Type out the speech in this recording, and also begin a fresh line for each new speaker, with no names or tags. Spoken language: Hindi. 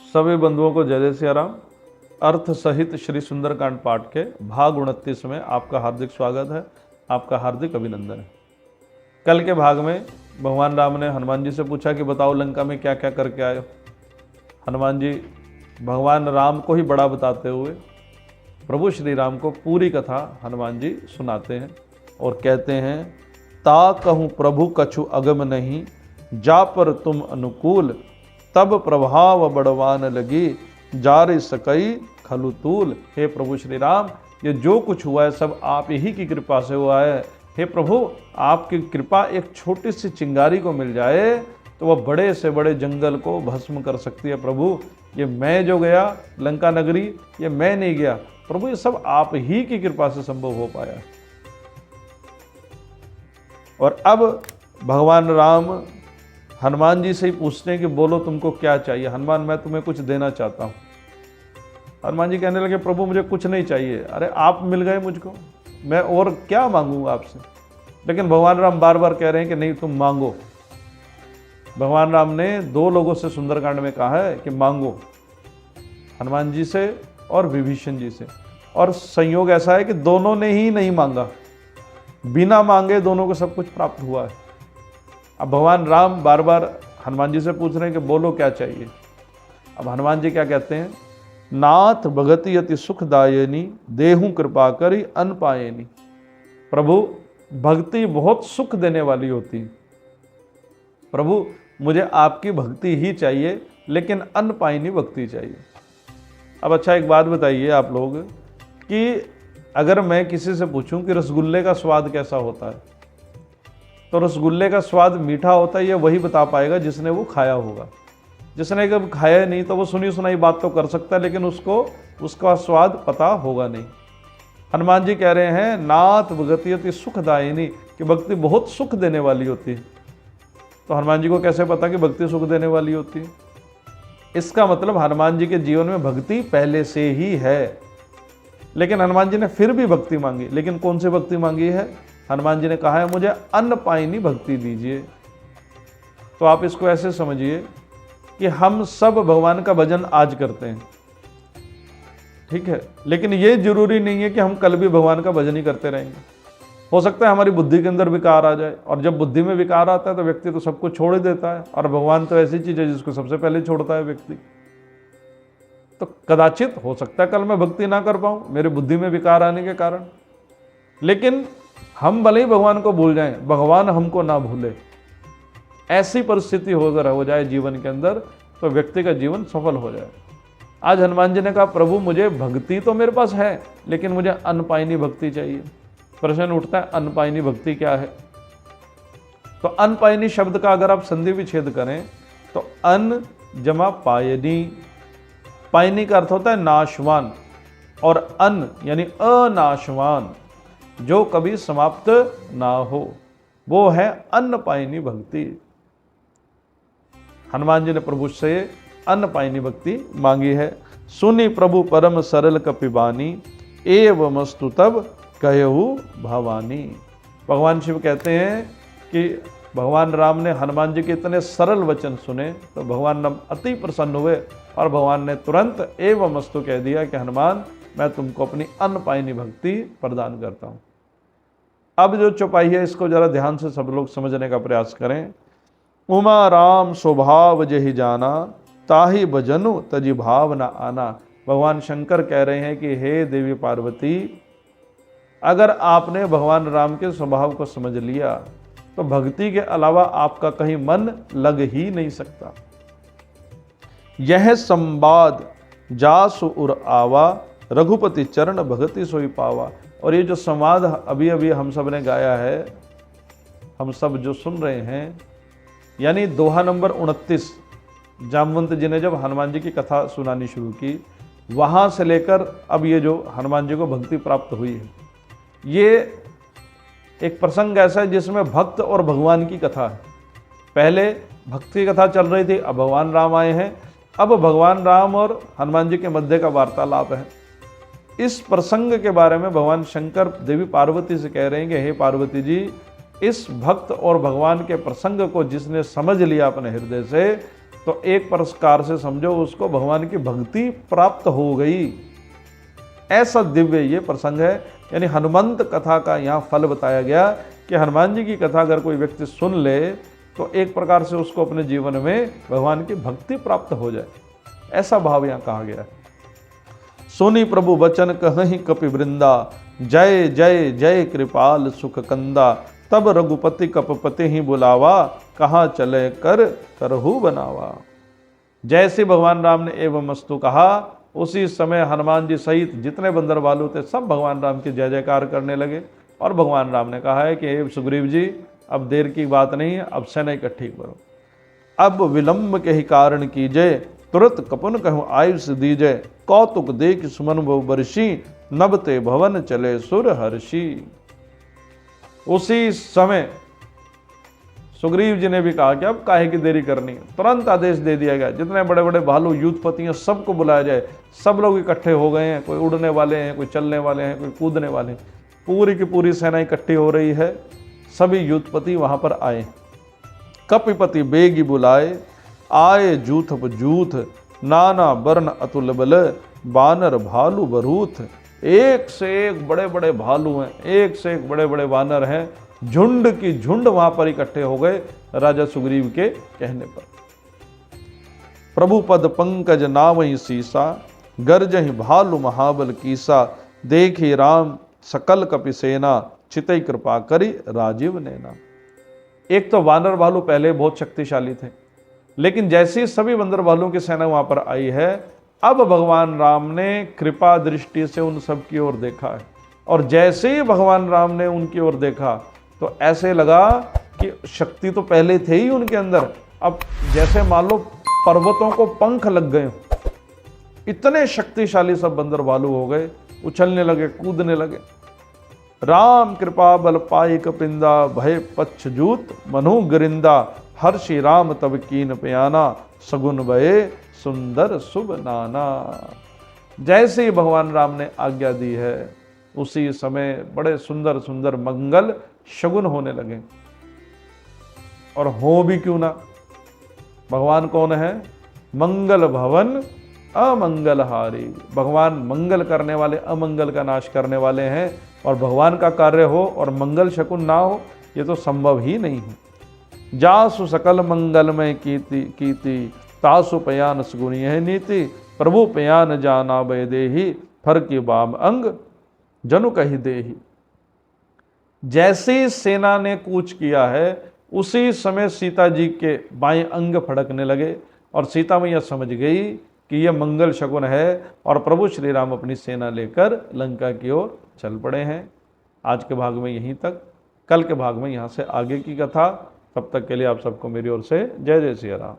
सभी बंधुओं को जय जय सिया राम। अर्थ सहित श्री सुंदरकांड पाठ के भाग 29 में आपका हार्दिक स्वागत है, आपका हार्दिक अभिनंदन है। कल के भाग में भगवान राम ने हनुमान जी से पूछा कि बताओ लंका में क्या क्या करके आए हो। हनुमान जी भगवान राम को ही बड़ा बताते हुए प्रभु श्री राम को पूरी कथा हनुमान जी सुनाते हैं और कहते हैं, ता कहूँ प्रभु कछु अगम नहीं, जा पर तुम अनुकूल, तब प्रभाव बड़वान लगी, जार सकई खलु तूल। हे प्रभु श्री राम, ये जो कुछ हुआ है सब आप ही की कृपा से हुआ है। हे प्रभु, आपकी कृपा एक छोटी सी चिंगारी को मिल जाए तो वह बड़े से बड़े जंगल को भस्म कर सकती है। प्रभु, ये मैं जो गया लंका नगरी, ये मैं नहीं गया प्रभु, ये सब आप ही की कृपा से संभव हो पाया। और अब भगवान राम हनुमान जी से ही पूछते हैं कि बोलो तुमको क्या चाहिए। हनुमान, मैं तुम्हें कुछ देना चाहता हूँ। हनुमान जी कहने लगे, प्रभु मुझे कुछ नहीं चाहिए, अरे आप मिल गए मुझको, मैं और क्या मांगूंगा आपसे। लेकिन भगवान राम बार बार कह रहे हैं कि नहीं तुम मांगो। भगवान राम ने दो लोगों से सुंदरकांड में कहा है कि मांगो, हनुमान जी से और विभीषण जी से। और संयोग ऐसा है कि दोनों ने ही नहीं मांगा, बिना मांगे दोनों को सब कुछ प्राप्त हुआ है। अब भगवान राम बार बार हनुमान जी से पूछ रहे हैं कि बोलो क्या चाहिए। अब हनुमान जी क्या कहते हैं, नाथ भगति अति सुखदायिनी, देहु कृपा करी अन्न पायनी। प्रभु, भक्ति बहुत सुख देने वाली होती है। प्रभु, मुझे आपकी भक्ति ही चाहिए, लेकिन अन्न पायनी भक्ति चाहिए। अब अच्छा एक बात बताइए आप लोग कि अगर मैं किसी से पूछूं कि रसगुल्ले का स्वाद कैसा होता है, तो रसगुल्ले का स्वाद मीठा होता है ये वही बता पाएगा जिसने वो खाया होगा। जिसने कभी खाया नहीं तो वो सुनी सुनाई बात तो कर सकता है, लेकिन उसको उसका स्वाद पता होगा नहीं। हनुमान जी कह रहे हैं, नाथ भगति अति सुखदायिनी, कि भक्ति बहुत सुख देने वाली होती है। तो हनुमान जी को कैसे पता कि भक्ति सुख देने वाली होती है? इसका मतलब हनुमान जी के जीवन में भक्ति पहले से ही है। लेकिन हनुमान जी ने फिर भी भक्ति मांगी, लेकिन कौन सी भक्ति मांगी है? हनुमान जी ने कहा है, मुझे अन्न पायनी भक्ति दीजिए। तो आप इसको ऐसे समझिए कि हम सब भगवान का भजन आज करते हैं, ठीक है, लेकिन ये जरूरी नहीं है कि हम कल भी भगवान का भजन ही करते रहेंगे। हो सकता है हमारी बुद्धि के अंदर विकार आ जाए, और जब बुद्धि में विकार आता है तो व्यक्ति तो सब कुछ छोड़ ही देता है। और भगवान तो ऐसी चीज है जिसको सबसे पहले छोड़ता है व्यक्ति। तो कदाचित हो सकता है कल मैं भक्ति ना कर पाऊं मेरे बुद्धि में विकार आने के कारण, लेकिन हम भले ही भगवान को भूल जाएं, भगवान हमको ना भूले, ऐसी परिस्थिति हो जाए जीवन के अंदर तो व्यक्ति का जीवन सफल हो जाए। आज हनुमान जी ने कहा, प्रभु मुझे भक्ति तो मेरे पास है, लेकिन मुझे अनपायनी भक्ति चाहिए। प्रश्न उठता है, अनपायनी भक्ति क्या है? तो अनपायनी शब्द का अगर आप संधि विच्छेद करें तो अन जमा पायनी, पायनी का अर्थ होता है नाशवान, और अन यानी अनाशवान, जो कभी समाप्त ना हो, वो है अन्न पायनी भक्ति। हनुमान जी ने प्रभु से अन्न पायनी भक्ति मांगी है। सुनी प्रभु परम सरल कपिबानी, एवमस्तु तब कहु भवानी। भगवान शिव कहते हैं कि भगवान राम ने हनुमान जी के इतने सरल वचन सुने तो भगवान राम अति प्रसन्न हुए, और भगवान ने तुरंत एवमस्तु कह दिया कि हनुमान, मैं तुमको अपनी अन्न पायनी भक्ति प्रदान करता हूँ। अब जो चौपाई है इसको जरा ध्यान से सब लोग समझने का प्रयास करें। उमा राम स्वभाव जहि जाना, ताहि भजनु तजि भाव न आना। भगवान शंकर कह रहे हैं कि हे देवी पार्वती, अगर आपने भगवान राम के स्वभाव को समझ लिया तो भक्ति के अलावा आपका कहीं मन लग ही नहीं सकता। यह संवाद जासु उर आवा, रघुपति चरण भगति सोई पावा। और ये जो संवाद अभी अभी हम सब ने गाया है, हम सब जो सुन रहे हैं, यानी दोहा नंबर 29, जामवंत जी ने जब हनुमान जी की कथा सुनानी शुरू की, वहाँ से लेकर अब ये जो हनुमान जी को भक्ति प्राप्त हुई है, ये एक प्रसंग ऐसा है जिसमें भक्त और भगवान की कथा है। पहले भक्ति की कथा चल रही थी, अब भगवान राम आए हैं, अब भगवान राम और हनुमान जी के मध्य का वार्तालाप है। इस प्रसंग के बारे में भगवान शंकर देवी पार्वती से कह रहे हैं कि हे पार्वती जी, इस भक्त और भगवान के प्रसंग को जिसने समझ लिया अपने हृदय से, तो एक प्रकार से समझो उसको भगवान की भक्ति प्राप्त हो गई। ऐसा दिव्य ये प्रसंग है। यानी हनुमंत कथा का यहाँ फल बताया गया कि हनुमान जी की कथा अगर कोई व्यक्ति सुन ले तो एक प्रकार से उसको अपने जीवन में भगवान की भक्ति प्राप्त हो जाए, ऐसा भाव यहाँ कहा गया है। सुनी प्रभु वचन कहीं कपि वृंदा, जय जय जय कृपाल सुख कंदा, तब रघुपति कपपति ही बुलावा, कहाँ चले कर करहु बनावा। जैसे भगवान राम ने एवं मस्तु कहा, उसी समय हनुमान जी सहित जितने बंदर भालू थे सब भगवान राम की जय जयकार करने लगे। और भगवान राम ने कहा है कि हे सुग्रीव जी, अब देर की बात नहीं है, अब सेना इकट्ठी करो। अब विलंब के ही कारण कीजय, तुरंत कपुन कहूँ आयुष दीजय, कौतुक देख सुमन बहु बरसी, नबते भवन चले सुर हर्षि। उसी समय सुग्रीव जी ने भी कहा कि अब काहे की देरी करनी है। तुरंत आदेश दे दिया गया, जितने बड़े बड़े भालू युद्धपति हैं सबको बुलाया जाए। सब लोग इकट्ठे हो गए हैं, कोई उड़ने वाले हैं, कोई चलने वाले हैं, कोई कूदने वाले हैं। पूरी की पूरी सेना इकट्ठी हो रही है, सभी युद्धपति वहां पर आए। कपिपति बेगी बुलाए, आए जूथ जूथ, नाना वर्ण अतुल बल, बानर भालू बरूथ। एक से एक बड़े बड़े भालू हैं, एक से एक बड़े बड़े बानर हैं, झुंड की झुंड वहां पर इकट्ठे हो गए राजा सुग्रीव के कहने पर। प्रभु पद पंकज नावहि सीसा, गर्जहि भालू महाबल कीसा, देखी राम सकल कपि सेना, चितई कृपा करी राजीव नैना। एक तो वानर भालू पहले बहुत शक्तिशाली थे, लेकिन जैसे ही सभी बंदर भालुओं की सेना वहां पर आई है, अब भगवान राम ने कृपा दृष्टि से उन सब की ओर देखा है। और जैसे ही भगवान राम ने उनकी ओर देखा तो ऐसे लगा कि शक्ति तो पहले थे ही उनके अंदर, अब जैसे मान लो पर्वतों को पंख लग गए, इतने शक्तिशाली सब बंदर भालू हो गए, उछलने लगे, कूदने लगे। राम कृपा बल पाई कपिंदा, भय पच्छजूत मनु गरिंदा, हर्षि राम तब कीन प्याना, सगुन भये सुंदर शुभ नाना। जैसे ही भगवान राम ने आज्ञा दी है, उसी समय बड़े सुंदर सुंदर मंगल शगुन होने लगे। और हो भी क्यों ना, भगवान कौन है? मंगल भवन अमंगलहारी। भगवान मंगल करने वाले, अमंगल का नाश करने वाले हैं। और भगवान का कार्य हो और मंगल शकुन ना हो, ये तो संभव ही नहीं है। जासु सकल मंगलमय कीति, तासु पयान सगुन यह नीति, प्रभु पयान जाना बय देही, फर की बाम अंग जनु कही देही। जैसे सेना ने कूच किया है, उसी समय सीता जी के बाएं अंग फड़कने लगे और सीता मैया समझ गई कि यह मंगल शकुन है। और प्रभु श्री राम अपनी सेना लेकर लंका की ओर चल पड़े हैं। आज के भाग में यहीं तक, कल के भाग में यहाँ से आगे की कथा। तब तक के लिए आप सबको मेरी ओर से जय जय सिया राम।